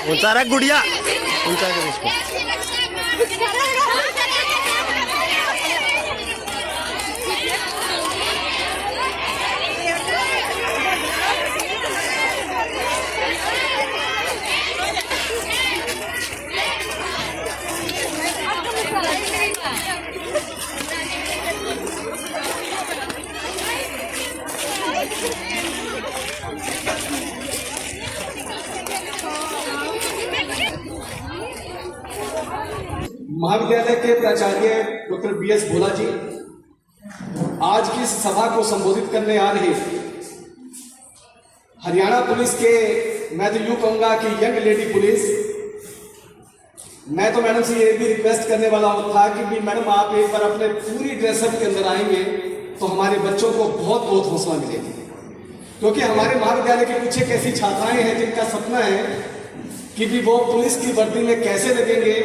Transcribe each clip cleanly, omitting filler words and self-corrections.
ऊंचा रख गुड़िया, ऊंचा कर इसको। महाविद्यालय के प्राचार्य डॉक्टर BS भोला जी आज की इस सभा को संबोधित करने आ रहे। हरियाणा पुलिस के, मैं तो यूं कहूंगा कि यंग लेडी पुलिस, मैं तो मैडम से ये भी रिक्वेस्ट करने वाला था कि मैडम आप एक बार अपने पूरी ड्रेसअप के अंदर आएंगे तो हमारे बच्चों को बहुत बहुत हौसला मिलेगा, क्योंकि हमारे महाविद्यालय के कुछ एक ऐसी छात्राएं हैं जिनका सपना है कि भी वो पुलिस की वर्दी में कैसे लगेंगे,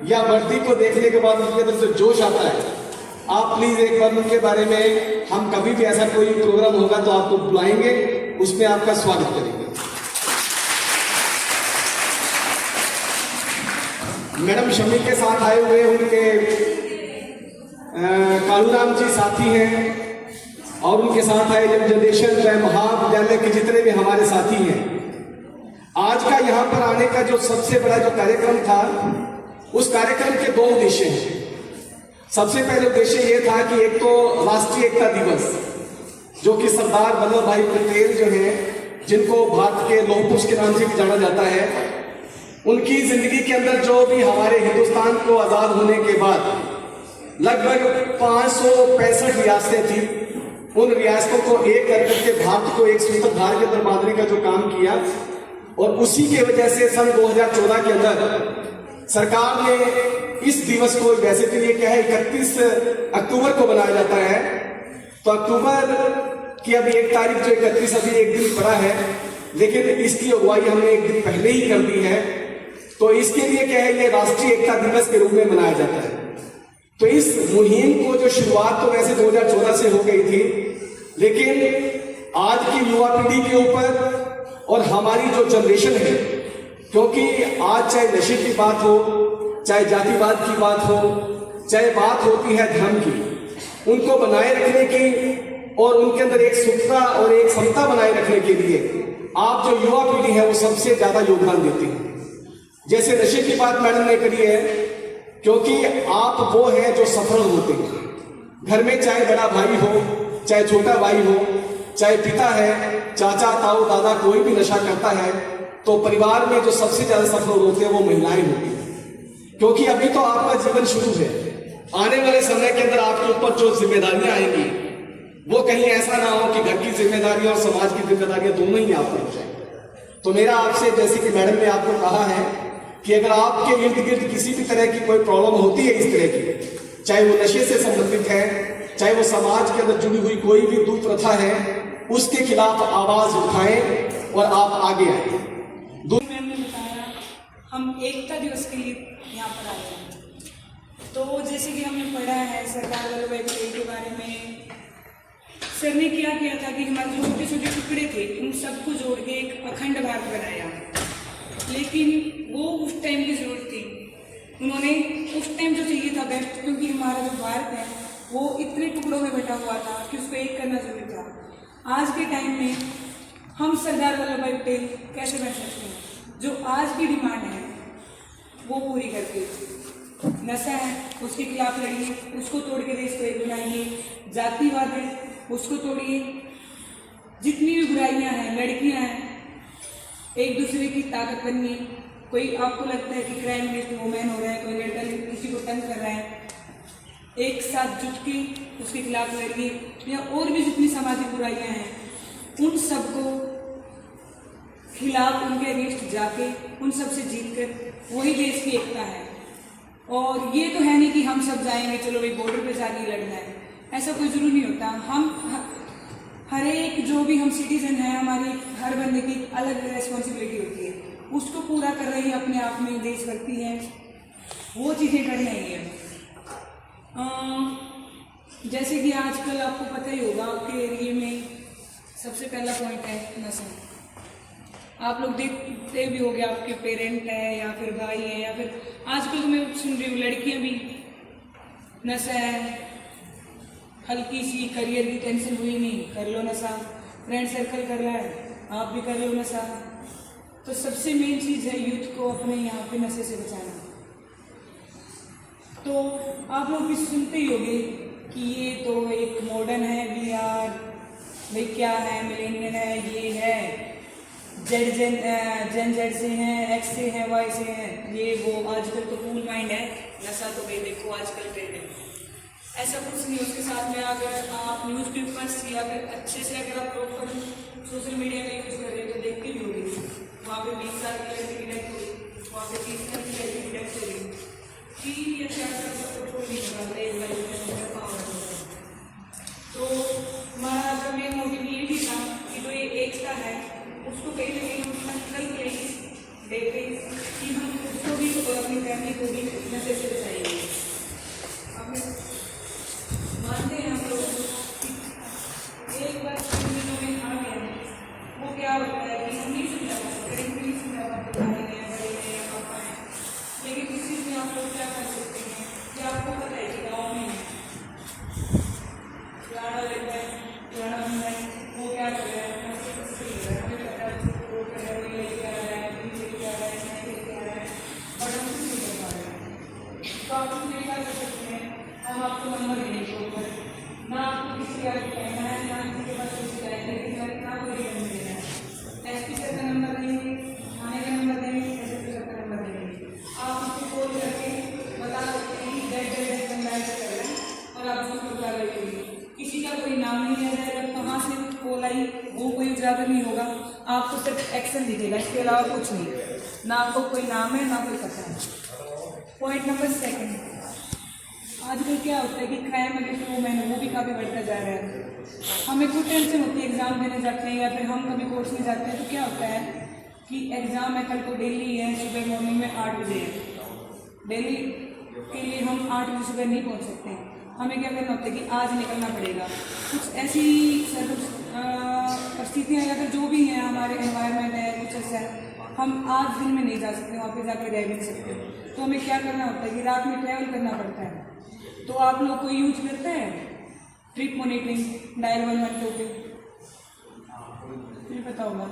या वर्दी को देखने के बाद उनके अंदर जो जोश आता है। आप प्लीज एक बार उनके बारे में, हम कभी भी ऐसा कोई प्रोग्राम होगा तो आपको बुलाएंगे, उसमें आपका स्वागत करेंगे। मैडम शमी के साथ आए हुए उनके कालूराम जी साथी हैं, और उनके साथ आए यंग जनरेशन चाहे महाविद्यालय के जितने भी हमारे साथी हैं। आज का यहाँ पर आने का जो सबसे बड़ा जो कार्यक्रम था, उस कार्यक्रम के दो उद्देश्य हैं। सबसे पहले उद्देश्य यह था कि एक तो राष्ट्रीय एकता दिवस, जो कि सरदार वल्लभ भाई पटेल जो हैं, जिनको भारत के लौह पुरुष के नाम से भी जाना जाता है, उनकी जिंदगी के अंदर जो भी हमारे हिंदुस्तान को आजाद होने के बाद लगभग 565 रियासतें थी, उन रियासतों को एक करके भारत को एक सूत्र धार के अंदर बांधने का जो काम किया, और उसी की वजह से सन 2014 के अंदर सरकार ने इस दिवस को, वैसे तो ये क्या है 31 अक्टूबर को बनाया जाता है, तो अक्टूबर की अभी 1 तारीख जो 31 अभी एक दिन पड़ा है, लेकिन इसकी अगुवाई हमने एक दिन पहले ही कर दी है। तो इसके लिए क्या है, ये राष्ट्रीय एकता दिवस के रूप में मनाया जाता है। तो इस मुहिम को जो शुरुआत तो वैसे 2014 से हो गई थी, लेकिन आज की युवा पीढ़ी के ऊपर और हमारी जो जनरेशन है, क्योंकि आज चाहे नशे की बात हो, चाहे जातिवाद की बात हो, चाहे बात होती है धर्म की, उनको बनाए रखने की और उनके अंदर एक सुखता और एक समता बनाए रखने के लिए आप जो युवा पीढ़ी है वो सबसे ज्यादा योगदान देती है। जैसे नशे की बात मैडम ने करी है, क्योंकि आप वो है जो सफल होते हैं घर में, चाहे बड़ा भाई हो, चाहे छोटा भाई हो, चाहे पिता है, चाचा ताऊ दादा, कोई भी नशा करता है तो परिवार में जो सबसे ज्यादा सफल होते हैं वो महिलाएं होती हैं। क्योंकि अभी तो आपका जीवन शुरू है, आने वाले समय के अंदर आपके ऊपर जो जिम्मेदारियां आएंगी वो कहीं ऐसा ना हो कि घर की जिम्मेदारी और समाज की जिम्मेदारियां दोनों ही आप पर हो जाए। तो मेरा आपसे, जैसे कि मैडम ने आपको कहा है कि अगर आपके इर्द गिर्द किसी भी तरह की कोई प्रॉब्लम होती है इस तरह की, चाहे वो नशे से संबंधित है, चाहे वो समाज के अंदर जुड़ी हुई कोई भी दुप्रथा है, उसके खिलाफ आवाज उठाएं और आप आगे आए। मैम ने बताया हम एकता दिवस के लिए यहाँ पर आए हैं। तो जैसे कि हमने पढ़ा है सरदार वल्लभ भाई पटेल के बारे में, सर ने क्या किया था कि हमारे जो छोटे छोटे टुकड़े थे उन सबको जोड़ के एक अखंड भारत बनाया। लेकिन वो उस टाइम की जरूरत थी, उन्होंने उस टाइम जो चाहिए था बेस्ट, क्योंकि हमारा जो भारत है वो इतने टुकड़ों में बटा हुआ था कि उसको एक करना जरूरी था। आज के टाइम में हम सरदार वल्लभ भाई पटेल कैसे बन सकते हैं, जो आज की डिमांड है वो पूरी करके, नशा है उसके खिलाफ लड़िए, उसको तोड़ के देश को एक बनाइए, जातिवाद है उसको तोड़िए, जितनी भी बुराइयां हैं, लड़कियां हैं, एक दूसरे की ताकत बनिए। कोई आपको लगता है कि क्राइम अगेंस्ट वुमेन हो रहा है, कोई लड़का किसी को तंग कर रहा है, एक साथ जुट के उसके खिलाफ लड़िए, या और भी जितनी सामाजिक बुराइयां हैं उन सबको खिलाफ, उनके अगेंस्ट जाके उन सब से जीत कर वही देश की एकता है। और ये तो है नहीं कि हम सब जाएंगे चलो भाई बॉर्डर पे जाके लड़ना है, ऐसा कोई जरूरी नहीं होता। हम हर एक जो भी हम सिटीजन हैं, हमारी हर बंदे की अलग रेस्पॉन्सिबिलिटी होती है, उसको पूरा कर रही है अपने आप में देशभक्ति है, वो चीज़ें कर रही है। जैसे कि आजकल आपको पता ही होगा आपके एरिया में सबसे पहला पॉइंट है नशा। आप लोग देखते भी होंगे, आपके पेरेंट है या फिर भाई है या फिर आजकल तो मैं सुन रही हूँ लड़कियाँ भी, नशा है, हल्की सी करियर की टेंशन हुई नहीं, कर लो नशा, फ्रेंड सर्कल कर रहा है आप भी कर लो नशा। तो सबसे मेन चीज़ है यूथ को अपने यहाँ पे नशे से बचाना। तो आप लोग भी सुनते ही होंगे कि ये तो एक मॉडर्न है, वी आर भाई क्या है, मिलेनियल है, ये है जेन जेड से हैं, एक्स से हैं, वाई से हैं, ये वो आजकल तो कूल माइंड है, नशा तो भाई देखो आजकल ट्रेंड है। ऐसा कुछ नहीं। उसके साथ में अगर आप न्यूज़पेपर्स या फिर अच्छे से अगर आप प्रॉपर सोशल मीडिया का यूज़ कर रहे हो तो देखते भी होगी, वहाँ पे 20 साल की लड़की की डेथ हो गई, वहाँ पे 30 साल की लड़की की डेथ हो गई, 3 या 4 साल का पेट्रोल नहीं निकालते एक बार पावर। तो हमारा का मेन मोटिव ये भी था कि जो ये एकता है उसको कहीं ना कहीं हम कल के देखें कि हम उसको भी और अपनी फैमिली को भी नशे से बचाएंगे। मानते हैं हम लोग एक बार दिनों में आ गया वो क्या होता है कि हम नहीं समझा पाते, नहीं समझा पाते बड़े हैं या पापा हैं, लेकिन इस चीज़ में आप लोग क्या कर सकते हैं कि आपको पता है कि गाँव में पुराना रहता है, पुराना बंदा है, वो क्या कर रहा है, हमें पता है वो कर रहा है, वही लेके आ रहा है, पीछे लेके आ रहा है, नहीं लेके आ रहा है, और हम कुछ नहीं कर पा रहे हैं। तो आप कुछ नहीं कर सकते हैं, हम आपको नंबर देंगे के ऊपर, ना आपको किसी का कहना है, ना किसी के पास कुछ जाएंगे, ना कोई नंबर देना है। एसपी सर का नंबर देंगे, थाने का नंबर देंगे, एसपी सर का नंबर देंगे, आप उसको कॉल करके बता सकते हैं कि डेट बंदा ऐसा कर रहा है और आप उसको बता रहे हैं। किसी का कोई नाम नहीं लिया जाएगा, कहाँ से कॉल आई वो कोई उजागर नहीं होगा, आपको सिर्फ एक्शन दिखेगा, इसके अलावा कुछ नहीं, ना आपको कोई नाम है ना कोई पता है। पॉइंट नंबर 2, आजकल क्या होता है कि क्राइम अगेंस्ट वुमेन वो भी काफ़ी बढ़ता जा रहा है। हमें कुछ टेंशन होती है, एग्ज़ाम देने जाते हैं या फिर हम कभी कोर्स में जाते हैं तो क्या होता है कि एग्ज़ाम है, कल को दिल्ली है, सुबह मॉर्निंग में 8 बजे है, दिल्ली के लिए हम 8 बजे सुबह नहीं पहुंच सकते हैं, हमें क्या करना होता है कि आज निकलना पड़ेगा। कुछ ऐसी परिस्थितियाँ या फिर जो भी हैं, हमारे एनवायरनमेंट है, कुछ ऐसा है, हम आज दिन में नहीं जा सकते, वहाँ पे जाके रह नहीं सकते, तो हमें क्या करना होता है कि रात में ट्रैवल करना पड़ता है। तो आप लोग कोई यूज करते हैं ट्रिप मॉनिटरिंग, डायल 112 पे, नहीं पता होगा।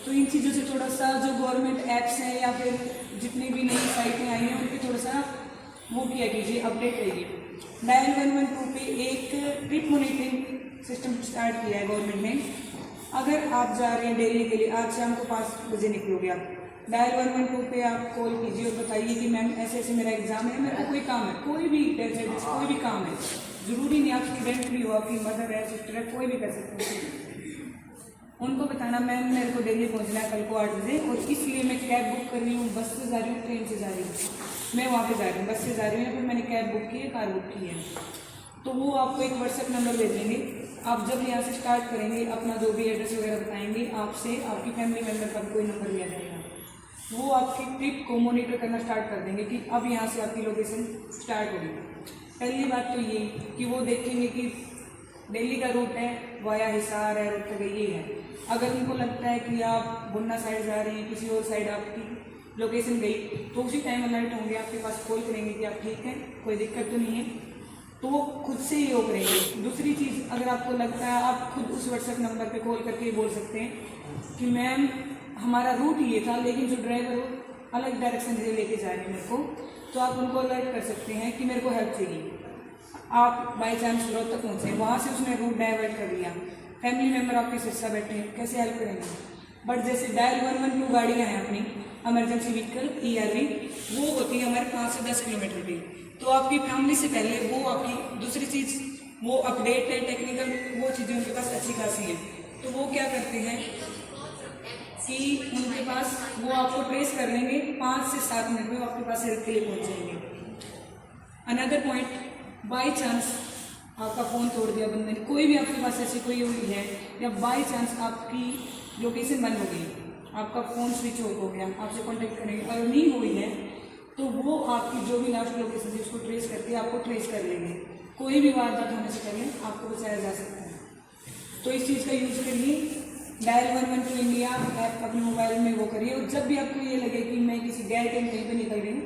तो इन चीज़ों से थोड़ा सा जो गवर्नमेंट ऐप्स हैं या फिर जितनी भी नई साइटें आई हैं उनकी थोड़ा सा वो किया कीजिए, अपडेट रहिए। डायल 112 पे एक ट्रिप मॉनिटरिंग सिस्टम स्टार्ट किया है गवर्नमेंट ने। अगर आप जा रहे हैं दिल्ली के लिए, आज शाम को 5 बजे निकलोगे आप, डायल 112 पे आप कॉल कीजिए और बताइए कि मैम ऐसे ऐसे मेरा एग्जाम है, मेरे को कोई काम है, कोई भी कोई भी काम है, ज़रूरी नहीं आप स्टूडेंट भी हो, आपकी मदर है, सिस्टर है, कोई भी कर सकते हैं। उनको बताना मैम मेरे को दिल्ली पहुंचना है कल को 8 बजे और इसलिए मैं कैब बुक कर रही हूँ, बस से जा रही हूँ, ट्रेन से जा रही हूँ, मैं वहाँ पे जा रही हूँ, बस से जा रही हूँ या फिर मैंने कैब बुक की है, कार बुक की है। तो वो आपको एक व्हाट्सएप नंबर दे देंगे। आप जब यहाँ से स्टार्ट करेंगे अपना जो भी एड्रेस वगैरह बताएंगे, आपसे आपकी फैमिली मेम्बर का कोई नंबर लिया जाएगा, वो आपकी ट्रिप को मॉनिटर करना स्टार्ट कर देंगे कि अब यहाँ से आपकी लोकेशन स्टार्ट होगी। पहली बात तो ये कि वो देखेंगे कि दिल्ली का रूट है, वाया हिसार है, रूट तक ये है। अगर उनको लगता है कि आप बुन्ना साइड जा रही हैं, किसी और साइड आपकी लोकेशन गई, तो उसी टाइम अलर्ट होंगे, आपके पास कॉल करेंगे कि आप ठीक हैं, कोई दिक्कत तो नहीं है, तो वो खुद से ही वो करेंगे। दूसरी चीज़, अगर आपको लगता है आप खुद उस व्हाट्सएप नंबर पे कॉल करके बोल सकते हैं कि मैम हमारा रूट ये था लेकिन जो ड्राइवर वो अलग डायरेक्शन से लेके जा रहे हैं मेरे को, तो आप उनको अलर्ट कर सकते हैं कि मेरे को हेल्प चाहिए। आप बाई चांस रोहतक पहुँचे, वहाँ से उसने रूट डाइवर्ट कर लिया, फैमिली मेम्बर आपके सिस्सा बैठे हैं, कैसे हेल्प करेंगे। बट जैसे डायल 112 गाड़ियाँ हैं अपनी इमरजेंसी व्हीकल ERV, वो होती है हमारे 5 से 10 किलोमीटर की, तो आपकी फैमिली से पहले वो आपकी दूसरी चीज़ वो अपडेट है, टेक्निकल वो चीज़ें उनके पास अच्छी खासी है, तो वो क्या करते हैं कि उनके पास वो आपको ट्रेस कर लेंगे, 5 से 7 मिनट में वो आपके पास हेल्प के लिए पहुँच जाएंगे। अनदर पॉइंट, बाई चांस आपका फ़ोन तोड़ दिया बंदे ने, कोई भी आपके पास ऐसी कोई हुई है, या बाई चांस आपकी लोकेशन बंद हो गई, आपका फ़ोन स्विच ऑफ हो गया, आपसे कॉन्टेक्ट करेंगे, अगर नहीं हुई है तो वो आपकी जो भी लास्ट लोकेशन थी उसको ट्रेस करके आपको ट्रेस कर लेंगे। कोई भी वारदात होने से पहले आपको बचाया जा सकता है। तो इस चीज़ का यूज़ करिए। डायल 112 इंडिया ऐप अपने मोबाइल में वो करिए। और जब भी आपको ये लगे कि मैं किसी गैर टाइम कहीं पर निकल रही हूँ,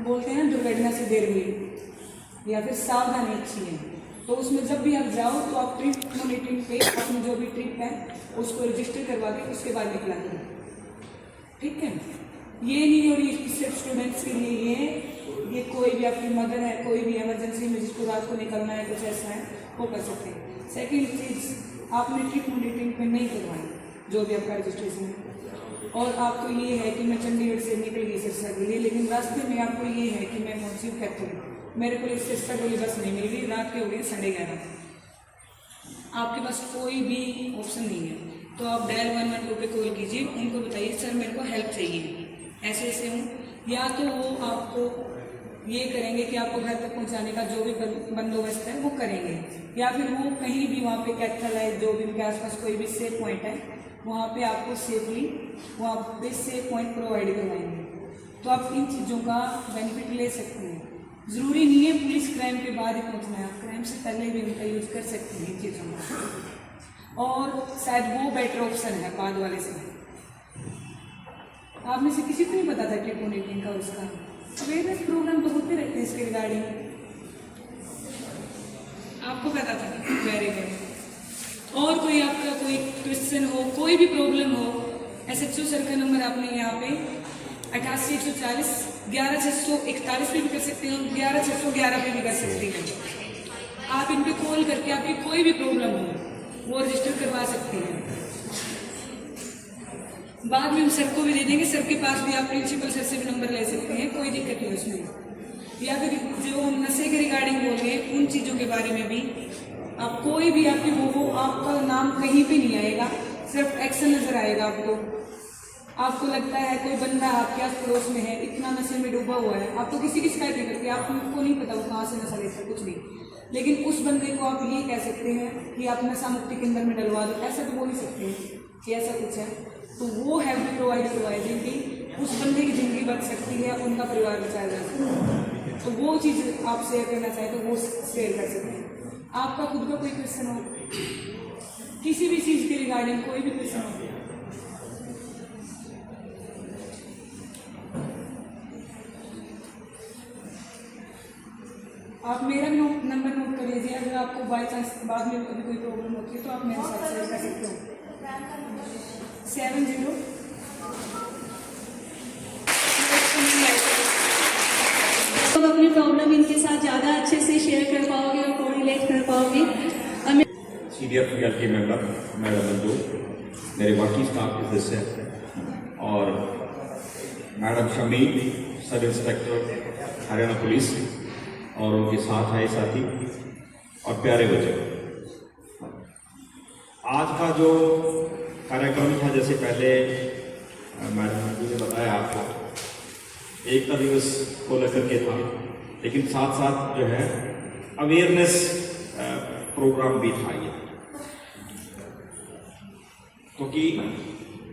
बोलते हैं ना दुर्घटना से देर हुई या फिर सावधानी अच्छी है, तो उसमें जब भी आप जाओ तो आप ट्रिप मॉनिटरिंग पे अपनी जो भी ट्रिप है उसको रजिस्टर करवा के उसके बाद निकला करें, ठीक है। ये नहीं हो रही सिर्फ स्टूडेंट्स के लिए, ये कोई भी आपकी मदर है, कोई भी इमरजेंसी में जिसको रात को निकलना है, कुछ ऐसा है, वो कर सकते हैं। सेकेंड चीज़, आपने ट्रिप मॉनिटरिंग पे नहीं करवाई जो भी आपका रजिस्ट्रेशन है, और आपको ये है कि मैं चंडीगढ़ से निकल गई सिरसा के लिए, लेकिन रास्ते में आपको ये है कि मैं पहुंची हूँ कैथल, मेरे को सिरसा के लिए बस नहीं मिल गई, रात के हो गई 11:30, आपके पास कोई भी ऑप्शन नहीं है, तो आप डायल 112 पे कॉल कीजिए, उनको बताइए सर मेरे को हेल्प चाहिए, ऐसे ऐसे हूँ, या तो वो आपको ये करेंगे कि आपको घर तक पहुंचाने का जो भी बंदोबस्त है वो करेंगे, या फिर वो कहीं भी वहाँ पे कैथल है, जो भी उनके आसपास कोई भी सेफ पॉइंट है, वहाँ पे आपको सेफली वहाँ पे सेफ पॉइंट प्रोवाइड करवाएंगे। तो आप इन चीज़ों का बेनिफिट ले सकते हैं। ज़रूरी नहीं है पुलिस क्राइम के बाद ही पहुँचना है, आप क्राइम से पहले भी उनका यूज कर सकते हैं इन चीज़ों का, और शायद वो बेटर ऑप्शन है बाद वाले से। आप में से किसी को नहीं पता था ट्रिप मॉनिटरिंग का, उसका अवेयरनेस प्रोग्राम तो होते रहते हैं इसके रिगार्डिंग, आपको पता था? Very good. और कोई आपका कोई क्वेश्चन हो, कोई भी प्रॉब्लम हो, SHO सर का नंबर आपने यहाँ पे 88 140 11 641 पे भी कर सकते हो, 11 611 पे भी कर सकते हैं। आप इन पे कॉल करके आपकी कोई भी प्रॉब्लम हो वो रजिस्टर करवा सकते हैं। बाद में हम सर को भी दे देंगे, सर के पास भी आप प्रिंसिपल सर से भी नंबर ले सकते हैं, कोई दिक्कत नहीं उसमें। या फिर जो हम नशे के रिगार्डिंग बोल रहे हैं उन चीज़ों के बारे में भी आप कोई भी आपकी वो आपका नाम कहीं पे नहीं आएगा, सिर्फ एक्शन नजर आएगा आपको। आपको लगता है कोई बंदा आपके आस पड़ोस में है, इतना नशे में डूबा हुआ है, आपको किसी की शिकायत नहीं करती, आपको नहीं पता वो कहाँ से नशा लेता है, कुछ नहीं, लेकिन उस बंदे को आप ये कह सकते हैं कि आप नशा मुक्ति केंद्र में डलवा दो, ऐसा तो बोल ही सकते हैं कि ऐसा कुछ है, तो वो हेल्प भी प्रोवाइड करवाएगी कि उस बंदे की ज़िंदगी बच सकती है, उनका परिवार बचाया जा सकता है। तो वो चीज़ आप शेयर करना चाहें तो वो शेयर कर सकते हैं। आपका खुद का कोई क्वेश्चन हो, किसी भी चीज़ के रिगार्डिंग कोई भी क्वेश्चन हो, आप मेरा नंबर नोट कर लीजिए। अगर आपको बाई चांस बाद में कभी कोई प्रॉब्लम होती है तो आप मेरे साथ शेयर कर सकते हो। 70 तो अपनी प्रॉब्लम इनके साथ ज़्यादा अच्छे से शेयर कर पाओगे और कोरिलेट कर पाओगे। CDF के मेंबर मैडम मंजू, मेरे बाकी स्टाफ के सदस्य और madam Shami sub inspector Haryana police और उनके साथ आए साथी और प्यारे बच्चे, आज का जो कार्यक्रम था, जैसे पहले मैडम मंजू ने बताया आपको, एकता दिवस को लेकर के था, लेकिन साथ साथ जो है अवेयरनेस प्रोग्राम भी था ये, क्योंकि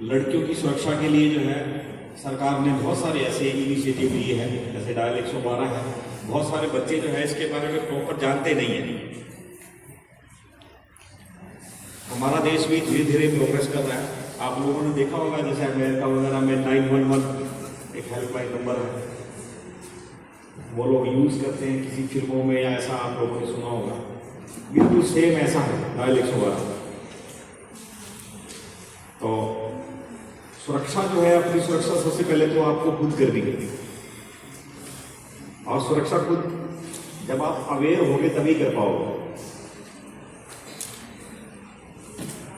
लड़कियों की सुरक्षा के लिए जो है सरकार ने बहुत सारे ऐसे इनिशिएटिव लिए हैं, जैसे डायल 112 है। बहुत सारे बच्चे जो है इसके बारे में प्रॉपर जानते नहीं हैं। हमारा देश भी धीरे धीरे प्रोग्रेस कर रहा है। आप लोगों ने देखा होगा जैसे अमेरिका वगैरह में 911 एक हेल्पलाइन नंबर है, वो लोग यूज करते हैं किसी फिल्मों में, या ऐसा आप लोगों ने सुना होगा, बिल्कुल सेम ऐसा है डायल 112। तो सुरक्षा जो है, अपनी सुरक्षा सबसे पहले तो आपको खुद करनी है, और सुरक्षा खुद जब आप अवेयर होगे तभी कर पाओगे।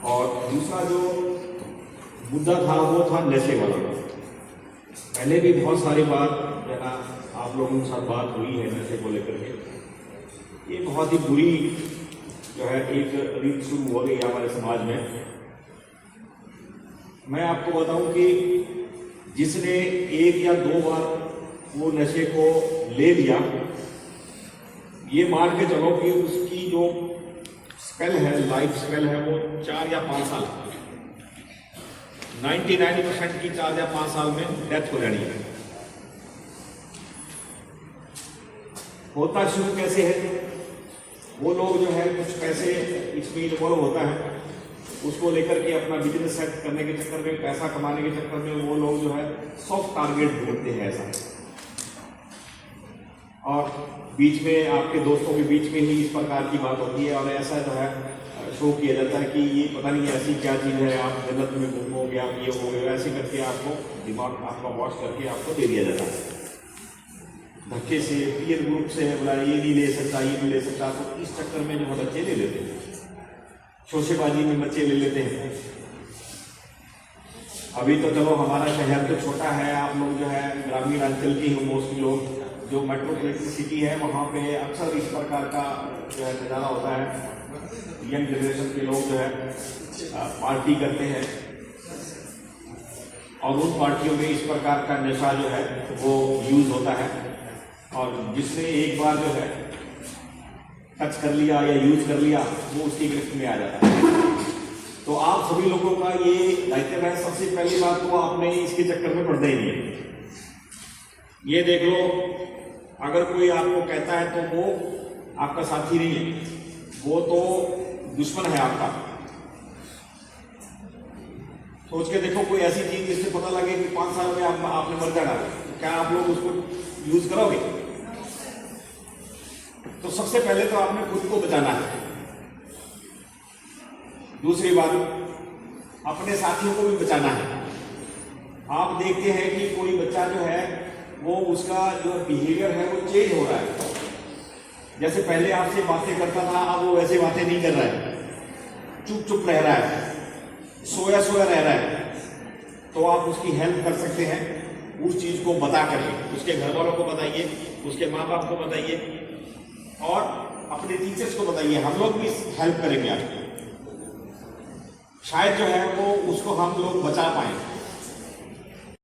और दूसरा जो मुद्दा था वो था नशे वाला। पहले भी बहुत सारी बार आप लोगों के साथ बात हुई है नशे को लेकर के। ये बहुत ही बुरी जो है एक रीत शुरू हो गई हमारे समाज में। मैं आपको बताऊं कि जिसने एक या दो बार वो नशे को ले लिया, ये मान के चलो कि उसकी जो स्पेल है, लाइफ स्पेल है, वो 4 या 5 साल, 99% की 4 या 5 साल में डेथ हो जानी है। होता शुरू कैसे है, वो लोग जो है कुछ पैसे इसमें इन्वॉल्व होता है, उसको लेकर के अपना बिजनेस सेट करने के चक्कर में, पैसा कमाने के चक्कर में वो लोग जो है सॉफ्ट टारगेट ढूंढते हैं ऐसा। और बीच में आपके दोस्तों के बीच में ही इस प्रकार की बात होती है और ऐसा जो है शो किया जाता है कि ये पता नहीं ऐसी क्या चीज़ है, आप जन्नत में घूमोगे, आप ये हो गए, ऐसे करके आपको दिमाग आपका वॉश करके आपको दे दिया जाता है धक्के से, पीयर ग्रुप से बोला ये नहीं ले सकता, ये नहीं ले सकता। तो इस चक्कर में जो बच्चे ले लेते हैं, शोशेबाजी में बच्चे ले लेते हैं। अभी तो चलो हमारा शहर तो छोटा है, आप लोग जो है ग्रामीण अंचल के ही मोस्टली लोग, जो मेट्रोपॉलिटन सिटी है वहाँ पे अक्सर इस प्रकार का जो है नज़ारा होता है। यंग जनरेशन के लोग जो है पार्टी करते हैं और उन पार्टियों में इस प्रकार का नशा जो है वो यूज होता है और जिसने एक बार जो है टच कर लिया या यूज कर लिया वो उसकी गिरफ्त में आ जाता है। तो आप सभी लोगों का ये दायित्व है, सबसे पहली बात तो आपने इसके चक्कर में पड़ना ही नहीं है। ये देख लो, अगर कोई आपको कहता है तो वो आपका साथी नहीं है, वो तो दुश्मन है आपका। सोच के देखो कोई ऐसी चीज जिससे पता लगे कि 5 साल में आपने मर जाना, क्या आप लोग उसको यूज करोगे? तो सबसे पहले तो आपने खुद को बचाना है। दूसरी बात, अपने साथियों को भी बचाना है। आप देखते हैं कि कोई बच्चा जो है वो उसका जो बिहेवियर है वो चेंज हो रहा है। जैसे पहले आपसे बातें करता था, अब वो वैसे बातें नहीं कर रहा है, चुप चुप रह रहा है, सोया सोया रह रहा है। तो आप उसकी हेल्प कर सकते हैं उस चीज को बता करके। उसके घर वालों को बताइए, उसके माँ बाप को बताइए और अपने टीचर्स को बताइए। हम लोग भी हेल्प करेंगे आपकी, शायद जो है वो उसको हम लोग बचा पाए।